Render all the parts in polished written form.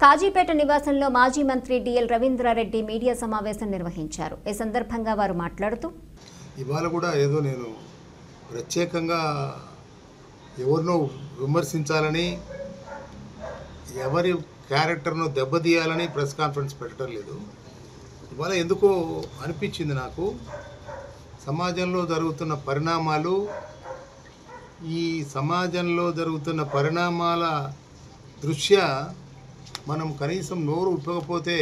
కాజీపేట నివాసంలో మాజీ మంత్రి డిఎల్ రవీంద్రారెడ్డి మీడియా సమావేశం నిర్వహించారు. ఈ సందర్భంగా వారు మాట్లాడుతూ, ఇవాళ కూడా ఏదో నేను ప్రత్యేకంగా ఎవరినో విమర్శించాలని, ఎవరి క్యారెక్టర్ను దెబ్బతీయాలని ప్రెస్ కాన్ఫరెన్స్ పెట్టడం లేదు. ఇవాళ ఎందుకో అనిపించింది నాకు, సమాజంలో జరుగుతున్న పరిణామాలు, ఈ సమాజంలో జరుగుతున్న పరిణామాల దృష్ట్యా మనం కనీసం నోరు ఉప్పకపోతే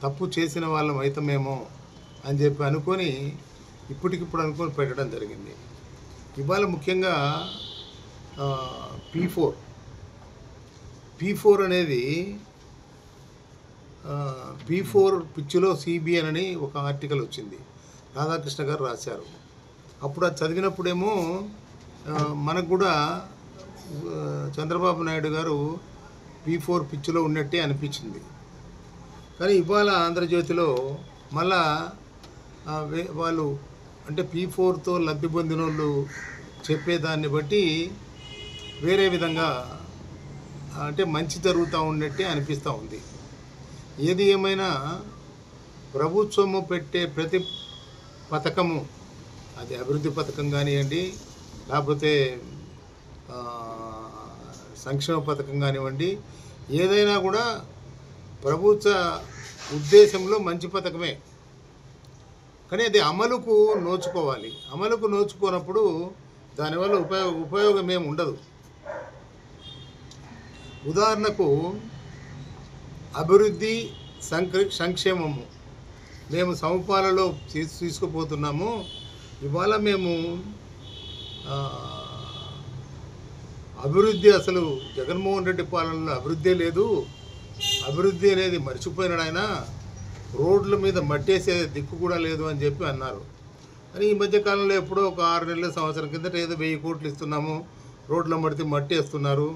తప్పు చేసిన వాళ్ళం అవుతామేమో అని చెప్పి అనుకొని ఇప్పటికిప్పుడు అనుకొని పెట్టడం జరిగింది. ఇవాళ ముఖ్యంగా P4 అనేది P4 పిచ్చిలో సిబిఎన్ అని ఒక ఆర్టికల్ వచ్చింది, రాధాకృష్ణ గారు రాశారు. అప్పుడు అది చదివినప్పుడేమో మనకు కూడా చంద్రబాబు నాయుడు గారు P4 పిచ్చిలో ఉన్నట్టే అనిపించింది. కానీ ఇవాళ ఆంధ్రజ్యోతిలో మళ్ళా వాళ్ళు అంటే P4తో లబ్ధి పొందిన వాళ్ళు చెప్పేదాన్ని బట్టి వేరే విధంగా అంటే మంచి జరుగుతూ ఉన్నట్టే అనిపిస్తూ ఉంది. ఏది ఏమైనా ప్రభుత్వము పెట్టే ప్రతి పథకము, అది అభివృద్ధి పథకం కానివ్వండి, లేకపోతే సంక్షేమ పథకం కానివ్వండి, ఏదైనా కూడా ప్రభుత్వ ఉద్దేశంలో మంచి పథకమే. కానీ అది అమలుకు నోచుకోవాలి. అమలుకు నోచుకోనప్పుడు దానివల్ల ఉపయోగం ఏమి ఉండదు. ఉదాహరణకు అభివృద్ధి సంక్షేమము మేము సమపాలలో తీసుకుపోతున్నాము. ఇవాళ మేము అభివృద్ధి, అసలు జగన్మోహన్ రెడ్డి పాలనలో అభివృద్ధి లేదు, అభివృద్ధి అనేది మర్చిపోయినాడు ఆయన, రోడ్ల మీద మట్టేసే దిక్కు కూడా లేదు అని చెప్పి అన్నారు. అని ఈ మధ్యకాలంలో ఎప్పుడో ఒక 6 నెలల సంవత్సరం కిందట ఏదో 1000 కోట్లు ఇస్తున్నాము, రోడ్ల మట్టేస్తున్నారు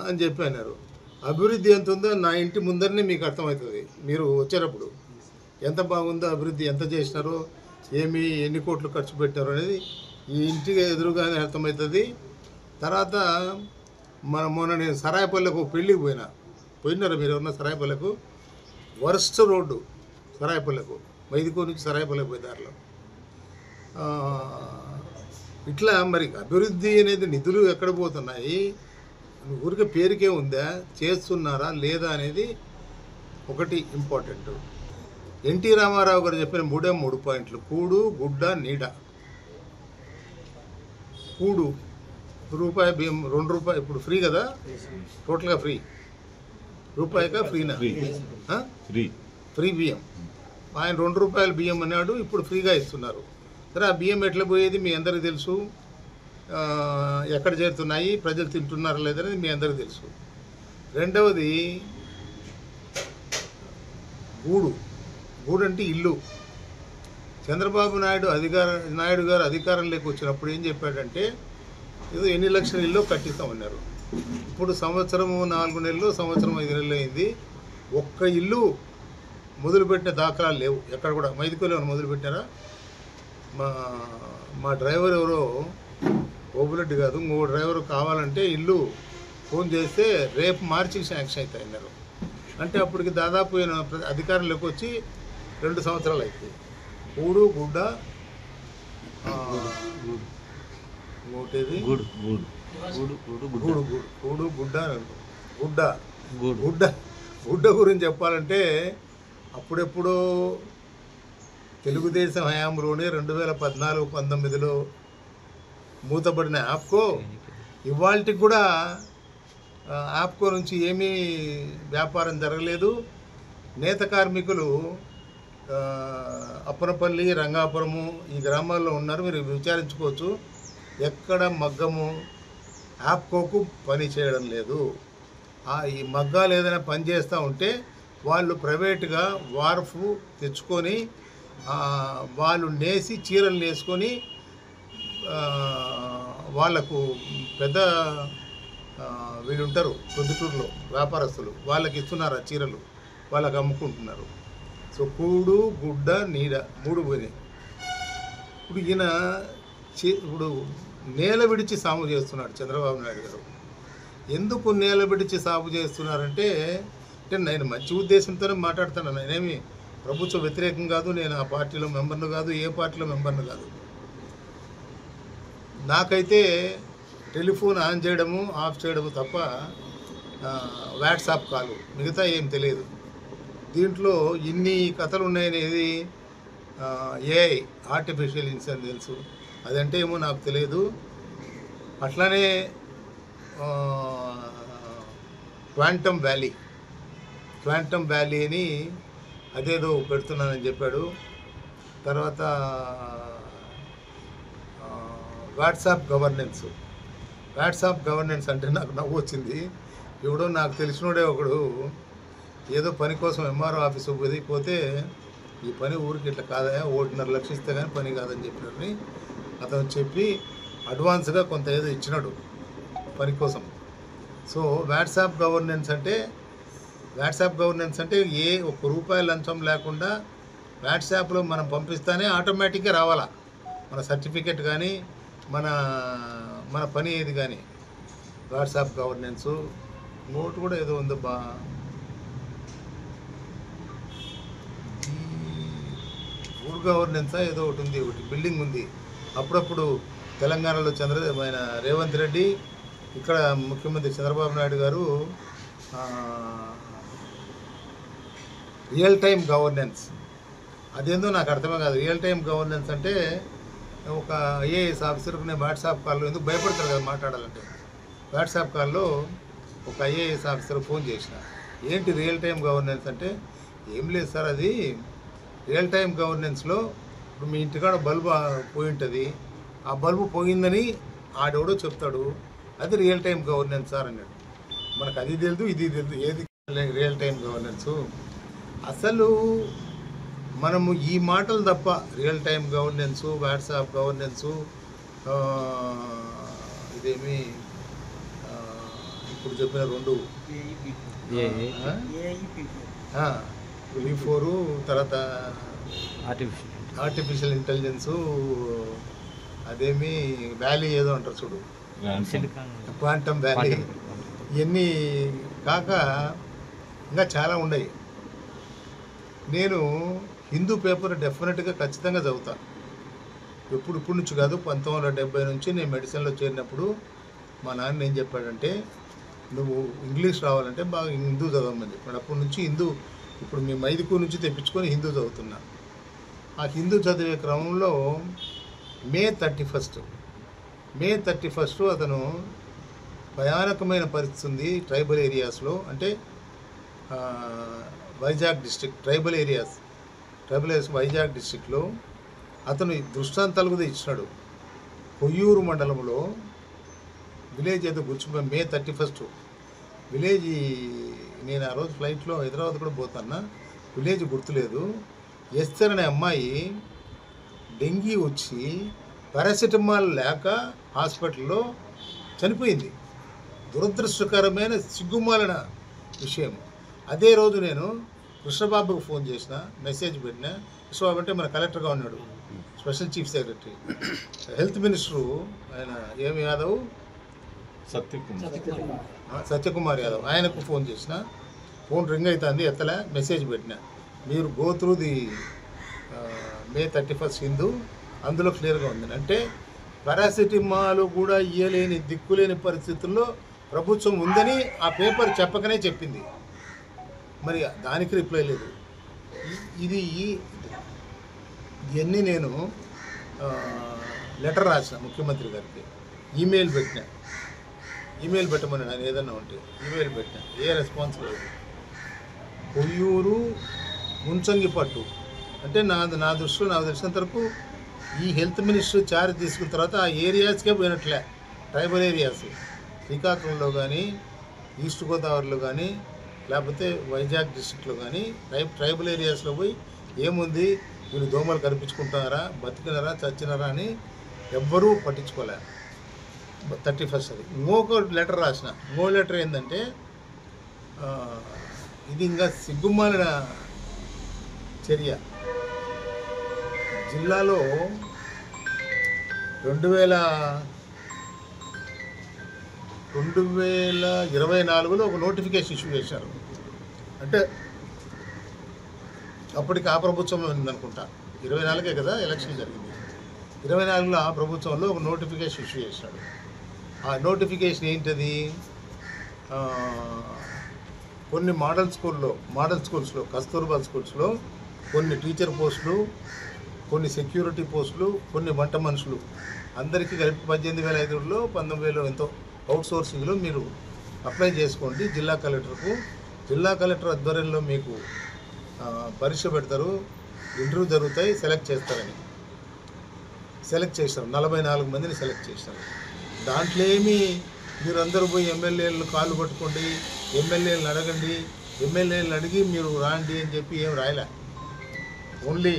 అని చెప్పి అన్నారు. అభివృద్ధి ఎంత ఉందో నా ఇంటి ముందరనే మీకు అర్థమవుతుంది. మీరు వచ్చేటప్పుడు ఎంత బాగుందో అభివృద్ధి, ఎంత చేసినారో, ఎన్ని కోట్లు ఖర్చు పెట్టారో అనేది ఈ ఇంటికి ఎదురుగానే అర్థమవుతుంది. తర్వాత మొన్న నేను సరాయపల్లెకు పెళ్ళికి పోయినారా మీరు ఎవరన్నా? సరాయపల్లెకు వర్స్ట్ రోడ్డు, సరాయపల్లెకు మైదుకూరు నుంచి సరాయపల్లెకు పోయే దారిలో. ఇట్లా మరి అభివృద్ధి అనేది నిధులు ఎక్కడ పోతున్నాయి, ఊరికే పేరుకే ఉందా, చేస్తున్నారా లేదా అనేది ఒకటి ఇంపార్టెంట్. ఎన్టీ రామారావు గారు చెప్పిన 3 పాయింట్లు: కూడు, గుడ్డ, నీడ. కూడు రూపాయి బియ్యం, ₹2 ఇప్పుడు ఫ్రీ కదా, టోటల్గా ఫ్రీ. రూపాయిగా ఫ్రీనా? ఫ్రీ బియ్యం. ఆయన ₹2 బియ్యం అన్నాడు, ఇప్పుడు ఫ్రీగా ఇస్తున్నారు. సరే, ఆ బియ్యం ఎట్లా పోయేది మీ అందరికీ తెలుసు, ఎక్కడ చేరుతున్నాయి, ప్రజలు తింటున్నారా లేదనేది మీ అందరికీ తెలుసు. రెండవది గూడు అంటే ఇల్లు. చంద్రబాబు నాయుడు గారు అధికారంలోకి వచ్చినప్పుడు ఏం చెప్పాడంటే, ఏదో ఎన్ని లక్షల ఇల్లు కట్టిస్తామన్నారు. ఇప్పుడు సంవత్సరం 4 నెలలు, సంవత్సరం 5 నెలలు అయింది, ఒక్క ఇల్లు మొదలుపెట్టిన దాఖలాలు లేవు ఎక్కడ కూడా. మైదుకూరులో మొదలుపెట్టారా? మా డ్రైవర్ ఎవరో, ఓబులెడ్డి కాదు, ఇంకో డ్రైవర్ కావాలంటే ఇల్లు ఫోన్ చేస్తే రేపు మార్చికి శాంక్షన్ అవుతాయి అన్నారు. అంటే అప్పటికి దాదాపు అధికారంలోకి వచ్చి 2 సంవత్సరాలు అవుతాయి. కూడు, గుడ్డ, ఇంకోటేది గుడ్డ గురించి చెప్పాలంటే, అప్పుడెప్పుడో తెలుగుదేశం హయాంలోనే 2014-19లో మూతపడిన యాప్కో ఇవాళకి కూడా యాప్కో నుంచి ఏమీ వ్యాపారం జరగలేదు. నేత కార్మికులు అప్పనపల్లి, రంగాపురము ఈ గ్రామాల్లో ఉన్నారు, మీరు విచారించుకోవచ్చు. ఎక్కడ మగ్గము యాప్కోకు పని చేయడం లేదు. ఈ మగ్గాలు ఏదైనా పని చేస్తూ ఉంటే వాళ్ళు ప్రైవేటుగా వార్ఫ్ తెచ్చుకొని వాళ్ళు నేసి చీరలు నేసుకొని వాళ్లకు పెద్ద వీళ్ళు ఉంటారు ప్రొద్దుటూరులో వ్యాపారస్తులు, వాళ్ళకి ఇస్తున్నారు ఆ చీరలు, వాళ్ళకి అమ్ముకుంటున్నారు. సో కూడు, గుడ్డ, నీడ 3 పోయినాయి. ఇప్పుడు నేల విడిచి సాము చేస్తున్నాడు చంద్రబాబు నాయుడు గారు. ఎందుకు నేలబెడిచి సాగు చేస్తున్నారంటే నేను మంచి ఉద్దేశంతోనే మాట్లాడుతున్నాను. నేనేమి ప్రభుత్వ వ్యతిరేకం కాదు, నేను ఆ పార్టీలో మెంబర్ను కాదు, ఏ పార్టీలో మెంబర్ను కాదు. నాకైతే టెలిఫోన్ ఆన్ చేయడము ఆఫ్ చేయడము తప్ప వాట్సాప్ కాలు మిగతా ఏం తెలియదు. దీంట్లో ఇన్ని కథలు ఉన్నాయనేది ఏఐ ఆర్టిఫిషియల్ ఇంటెలిజెన్స్ అదంటే ఏమో నాకు తెలియదు. అట్లానే క్వాంటమ్ వ్యాలీ అని అదేదో పెడుతున్నానని చెప్పాడు. తర్వాత వాట్సాప్ గవర్నెన్స్ అంటే నాకు నవ్వు వచ్చింది. ఎవడో నాకు తెలిసినోడే ఒకడు ఏదో పని కోసం ఎంఆర్ఓ ఆఫీసు పోతే ఈ పని ఊరికి ఇట్లా కాదా, 1.5 లక్షలు ఇస్తే కానీ పని కాదని చెప్పినని అతను చెప్పి అడ్వాన్స్గా కొంత ఏదో ఇచ్చినాడు పని కోసం. సో వాట్సాప్ గవర్నెన్స్ అంటే ఏ ₹1 లంచం లేకుండా వాట్సాప్లో మనం పంపిస్తానే ఆటోమేటిక్గా రావాలా మన సర్టిఫికెట్ కానీ మన పని ఏది కానీ. వాట్సాప్ గవర్నెన్స్ ఇంకోటి కూడా ఏదో ఉంది గుడ్ గవర్నెన్సా ఏదో ఒకటి ఉంది, ఒకటి బిల్డింగ్ ఉంది. అప్పుడప్పుడు తెలంగాణలో రేవంత్ రెడ్డి, ఇక్కడ ముఖ్యమంత్రి చంద్రబాబు నాయుడు గారు రియల్ టైం గవర్నెన్స్ అదేందో నాకు అర్థమే కాదు. రియల్ టైం గవర్నెన్స్ అంటే ఒక ఐఏఎస్ ఆఫీసర్కు నేను వాట్సాప్ కాల్లో ఎందుకు భయపడతారు కదా మాట్లాడాలంటే, వాట్సాప్ కాల్లో ఒక ఐఏఎస్ ఆఫీసర్ ఫోన్ చేసిన, ఏంటి రియల్ టైం గవర్నెన్స్ అంటే, ఏం లేదు సార్, అది రియల్ టైం గవర్నెన్స్లో ఇప్పుడు మీ ఇంటికాడ బల్బు పోయి ఉంటుంది, ఆ బల్బు పోయిందని ఆడెవడో చెప్తాడు, అది రియల్ టైం గవర్నెన్స్ సార్ అన్నాడు. మనకు అది తెలియదు ఇది తెలియదు, ఏది రియల్ టైం గవర్నెన్స్? అసలు మనము ఈ మాటలు తప్ప real time governance, WhatsApp governance, ఇదేమి ఇప్పుడు చెప్పిన 2 V4 తర్వాత ఆర్టిఫిషియల్ ఇంటెలిజెన్సు, అదేమి వ్యాలీ ఏదో అంటారు చూడు, క్వాంటమ్ వ్యాలీ, ఇవన్నీ కాక ఇంకా చాలా ఉన్నాయి. నేను హిందూ పేపర్ డెఫినెట్గా ఖచ్చితంగా చదువుతాను. ఇప్పుడు నుంచి కాదు, 1970 నుంచి నేను మెడిసిన్లో చేరినప్పుడు మా నాన్న ఏం చెప్పాడంటే, నువ్వు ఇంగ్లీష్ రావాలంటే బాగా హిందూ చదవమని చెప్పాడు. అప్పటి నుంచి హిందూ, ఇప్పుడు మేము మైదుకూరు నుంచి తెప్పించుకొని హిందూ చదువుతున్నా. ఆ హిందూ చదివే క్రమంలో మే 31 అతను భయానకమైన పరిస్థితి ఉంది ట్రైబల్ ఏరియాస్లో, అంటే Vizag district tribal areas Vizag డిస్ట్రిక్ట్లో అతను దృష్టాంతాలు కూడా ఇచ్చినాడు. కొయ్యూరు మండలంలో విలేజ్ ఏదో గుర్చిపోయి మే 31 విలేజ్, నేను ఆ రోజు ఫ్లైట్లో హైదరాబాద్ కూడా పోతాన్నా, విలేజ్ గుర్తులేదు. ఎస్తర్ అనే అమ్మాయి డెంగీ వచ్చి పారాసిటమాల్ లేక హాస్పిటల్లో చనిపోయింది. దురదృష్టకరమైన సిగ్గుమాలిన విషయం. అదే రోజు నేను కృష్ణబాబుకు ఫోన్ చేసిన, మెసేజ్ పెట్టిన. కృష్ణబాబు అంటే మన కలెక్టర్గా ఉన్నాడు, special chief secretary. Health minister ఆయన ఏమి యాదవ్, సత్యకుమార్ యాదవ్, ఆయనకు ఫోన్ చేసిన. ఫోన్ రింగ్ అవుతుంది, ఎత్తలే. మెసేజ్ పెట్టిన, మీరు గో త్రూ ది మే 31 హిందూ, అందులో క్లియర్గా ఉంది. అంటే పారాసిటమాల్ కూడా ఇయ్యలేని దిక్కులేని పరిస్థితుల్లో ప్రభుత్వం ఉందని ఆ పేపర్ చెప్పకనే చెప్పింది. మరి దానికి రిప్లై లేదు. ఇవన్నీ నేను లెటర్ రాసిన ముఖ్యమంత్రి గారికి, ఈమెయిల్ పెట్టమని నేను ఏదన్నా ఉంటే ఈమెయిల్ పెట్టిన, ఏ రెస్పాన్స్ లేదు. కొయ్యూరు ముంచంగిపట్టు అంటే నా దృష్టిలో నాకు తెలిసినంత వరకు ఈ హెల్త్ మినిస్టర్ చార్జ్ తీసుకున్న తర్వాత ఆ ఏరియాస్కే పోయినట్లే. ట్రైబల్ ఏరియాస్ శ్రీకాకుళంలో కానీ, ఈస్ట్ గోదావరిలో కానీ, లేకపోతే వైజాగ్ డిస్ట్రిక్ట్లో కానీ ట్రైబల్ ఏరియాస్లో పోయి ఏముంది వీళ్ళు దోమలు కనిపించుకుంటున్నారా, బతికినారా, చచ్చినారా అని ఎవ్వరూ పట్టించుకోలేరు. 31 అది. ఇంకొక లెటర్ రాసిన. ఇంకో లెటర్ ఏంటంటే, ఇది ఇంకా సిగ్గుమాలిన చర్య. జిల్లాలో 2000 2024లో ఒక నోటిఫికేషన్ ఇష్యూ చేశారు. అంటే అప్పటికి ఆ ప్రభుత్వం ఉందనుకుంటా, 24కే కదా ఎలక్షన్ జరిగింది. 24లో ఆ ప్రభుత్వంలో ఒక నోటిఫికేషన్ ఇష్యూ చేశాడు. ఆ నోటిఫికేషన్ ఏంటది? కొన్ని మోడల్ స్కూల్స్లో కస్తూర్బా స్కూల్స్లో కొన్ని టీచర్ పోస్టులు, కొన్ని సెక్యూరిటీ పోస్టులు, కొన్ని వంట మనుషులు అందరికీ కలిపి 18,500లో 19,000 ఎంతో అవుట్ సోర్సింగ్లో మీరు అప్లై చేసుకోండి జిల్లా కలెక్టర్కు. జిల్లా కలెక్టర్ ఆధ్వర్యంలో మీకు పరీక్ష పెడతారు, ఇంటర్వ్యూ జరుగుతాయి, సెలెక్ట్ చేస్తారని. సెలెక్ట్ చేశారు, 44 మందిని సెలెక్ట్ చేశారు. దాంట్లో ఏమి మీరందరూ పోయి ఎమ్మెల్యేలను కాళ్ళు పట్టుకోండి, ఎమ్మెల్యేలను అడగండి, ఎమ్మెల్యేలను అడిగి మీరు రాండి అని చెప్పి ఏం రాయలే. ఓన్లీ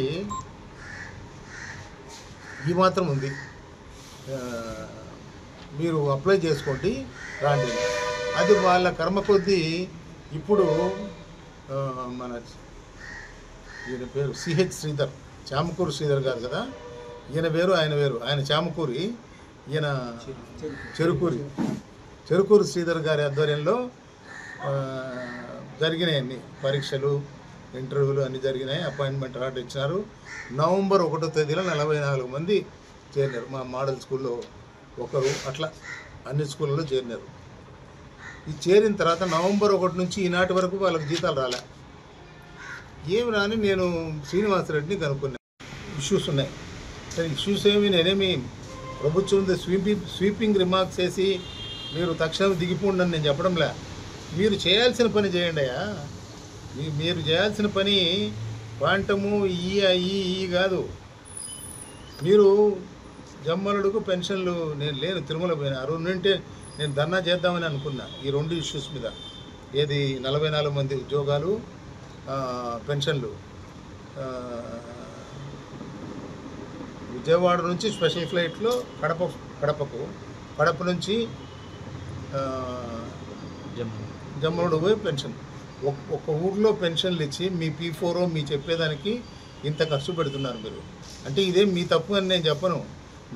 ఈ మాత్రం ఉంది, మీరు అప్లై చేసుకోండి రాండి. అది వాళ్ళ కర్మ కొద్దీ ఇప్పుడు మన ఈయన పేరు సిహెచ్ శ్రీధర్, చామకూరు శ్రీధర్ గారు కదా, ఈయన వేరు ఆయన వేరు. ఆయన చామకూరి, ఈయన చెరుకూరు శ్రీధర్ గారి ఆధ్వర్యంలో జరిగినాయి అన్ని పరీక్షలు, ఇంటర్వ్యూలు అన్నీ జరిగినాయి. అపాయింట్మెంట్ ఆర్డర్ ఇచ్చినారు. నవంబర్ 1వ తేదీన 44 మంది చేరినారు. మా మోడల్ స్కూల్లో ఒకరు, అట్లా అన్ని స్కూళ్ళలో చేరినారు. ఈ చేరిన తర్వాత నవంబర్ 1 నుంచి ఈనాటి వరకు వాళ్ళకి జీతాలు రాలే. ఏమి రాని నేను శ్రీనివాసరెడ్డిని కనుక్కున్నాను. ఇష్యూస్ ఉన్నాయి. సరే, ఇష్యూస్ ఏమి నేనేమి ప్రభుత్వం స్వీపింగ్ రిమార్క్స్ చేసి మీరు తక్షణం దిగిపోండి అని నేను చెప్పడంలే. మీరు చేయాల్సిన పని చేయండి అయ్యా. మీరు చేయాల్సిన పని క్వాంటము ఈ కాదు. మీరు జమ్మలుడుకు పెన్షన్లు, నేను లేను, తిరుమల పోయినా. ఆ రోజు నుంటే నేను ధర్నా చేద్దామని అనుకున్నా ఈ 2 ఇష్యూస్ మీద. ఏది 44 మంది ఉద్యోగాలు, పెన్షన్లు. విజయవాడ నుంచి స్పెషల్ ఫ్లైట్లో కడప నుంచి జమ్మనుడు పోయి పెన్షన్. ఒక్క ఊర్లో పెన్షన్లు ఇచ్చి మీ P4 మీ చెప్పేదానికి ఇంత ఖర్చు పెడుతున్నారు మీరు. అంటే ఇదేం మీ తప్పు అని నేను చెప్పను.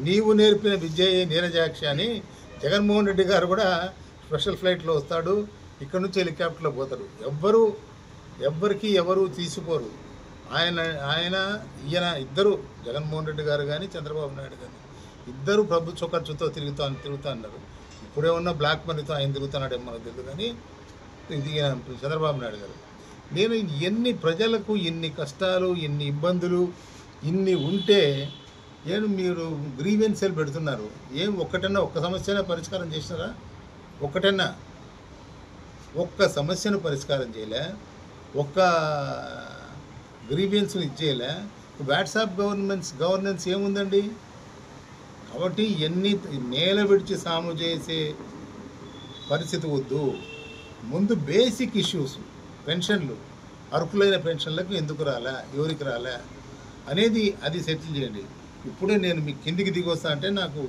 నీవు నేర్పిన విద్యయే నీరజాక్షి అని జగన్మోహన్ రెడ్డి గారు కూడా స్పెషల్ ఫ్లైట్లో వస్తాడు, ఇక్కడ నుంచి హెలికాప్టర్లో పోతాడు. ఎవ్వరికి ఎవరు తీసిపోరు. ఈయన ఇద్దరు, జగన్మోహన్ రెడ్డి గారు కానీ చంద్రబాబు నాయుడు కానీ ఇద్దరు ప్రభుత్వ ఖర్చుతో తిరుగుతా అన్నారు. ఇప్పుడే ఉన్న బ్లాక్ మనీతో ఆయన తిరుగుతున్నాడేమో మనకు తెలియదు, కానీ ఇది చంద్రబాబు నాయుడు గారు. నేను ఎన్ని ప్రజలకు ఇన్ని కష్టాలు, ఇన్ని ఇబ్బందులు, ఇన్ని ఉంటే మీరు గ్రీవెన్సీలు పెడుతున్నారు. ఒక్క సమస్యనే పరిష్కారం చేసినారా? ఒక్క సమస్యను పరిష్కారం చేయలే, ఒక్క గ్రీవెన్స్ని ఇచ్చేయలే. వాట్సాప్ గవర్నెన్స్ ఏముందండి? కాబట్టి ఎన్ని నేల విడిచి సాము చేసే పరిస్థితి వద్దు. ముందు బేసిక్ ఇష్యూస్, పెన్షన్లు, అర్హులైన పెన్షన్లకు ఎందుకు రాలే, ఎవరికి రాలే అనేది అది సెటిల్ చేయండి. ఇప్పుడే నేను మీ కిందికి దిగి వస్తా అంటే నాకు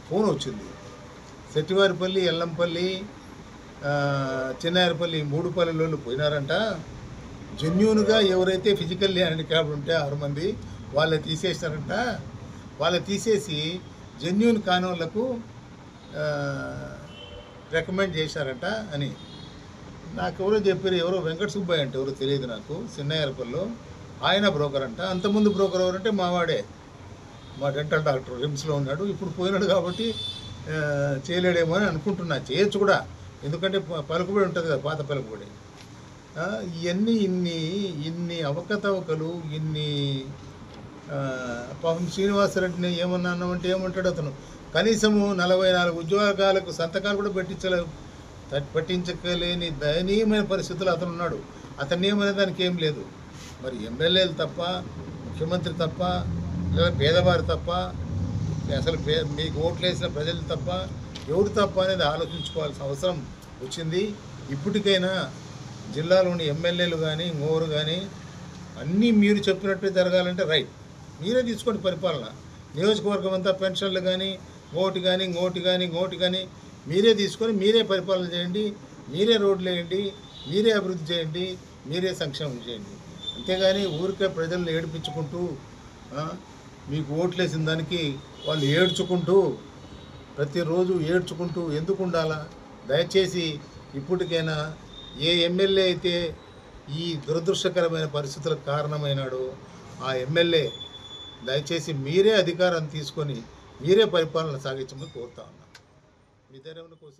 ఫోన్ వచ్చింది. సెట్టివారిపల్లి, ఎల్లంపల్లి, చిన్నాయరపల్లి 3 పల్లెల్లో పోయినారంట. జెన్యూన్గా ఎవరైతే ఫిజికల్లీ హ్యాండిక్యాప్డ్ ఉంటే 6 మంది వాళ్ళని తీసేసినారంట. వాళ్ళని తీసేసి జెన్యూన్ కాని వాళ్ళకు రికమెండ్ చేశారంట అని నాకు ఎవరో చెప్పారు. ఎవరో వెంకట సుబ్బయ్య అంటే ఎవరో తెలియదు నాకు, చిన్నయ్యరపల్లిలో. ఆయన బ్రోకర్ అంట. అంతకుముందు బ్రోకర్ ఎవరంటే మావాడే, మా డెంటల్ డాక్టర్, రిమ్స్లో ఉన్నాడు. ఇప్పుడు పోయినాడు కాబట్టి చేయలేడేమో అని అనుకుంటున్నా. చేయొచ్చు కూడా, ఎందుకంటే పలుకుబడి ఉంటుంది కదా, పాత పలుకుబడి. ఇవన్నీ ఇన్ని అవకతవకలు, ఇన్ని పాపం శ్రీనివాసరెడ్డిని ఏమన్నా అన్నామంటే ఏమంటాడు అతను? కనీసము 44 ఉద్యోగాలకు సంతకాలు కూడా పట్టించలేని దయనీయమైన పరిస్థితుల్లో అతను ఉన్నాడు. అతన్ని ఏమనే దానికి ఏం లేదు. మరి ఎమ్మెల్యేలు తప్ప, ముఖ్యమంత్రి తప్ప, లేదా పేదవారు తప్ప, అసలు మీకు ఓట్లు వేసిన ప్రజలు తప్ప, ఎవరు తప్ప అనేది ఆలోచించుకోవాల్సిన అవసరం వచ్చింది. ఇప్పటికైనా జిల్లాలోని ఎమ్మెల్యేలు కానీ, ఇంకోరు కానీ అన్నీ మీరు చెప్పినట్టు జరగాలంటే రైట్, మీరే తీసుకోండి పరిపాలన. నియోజకవర్గం అంతా పెన్షన్లు కానీ, ఇంకోటి కానీ మీరే తీసుకొని మీరే పరిపాలన చేయండి, మీరే రోడ్లు వేయండి, మీరే అభివృద్ధి చేయండి, మీరే సంక్షేమం చేయండి. అంతేగాని ఊరికే ప్రజలను ఏడిపించుకుంటూ, మీకు ఓట్లేసిన దానికి వాళ్ళు ఏడ్చుకుంటూ ప్రతిరోజు ఏడ్చుకుంటూ ఎందుకు ఉండాలా? దయచేసి ఇప్పటికైనా ఏ ఎమ్మెల్యే అయితే ఈ దురదృష్టకరమైన పరిస్థితులకు కారణమైనాడో ఆ ఎమ్మెల్యే దయచేసి మీరే అధికారం తీసుకొని మీరే పరిపాలన సాగించమని కోరుతా ఉన్నాను. మీ దగ్గర ఏమైనా క్వశ్చన్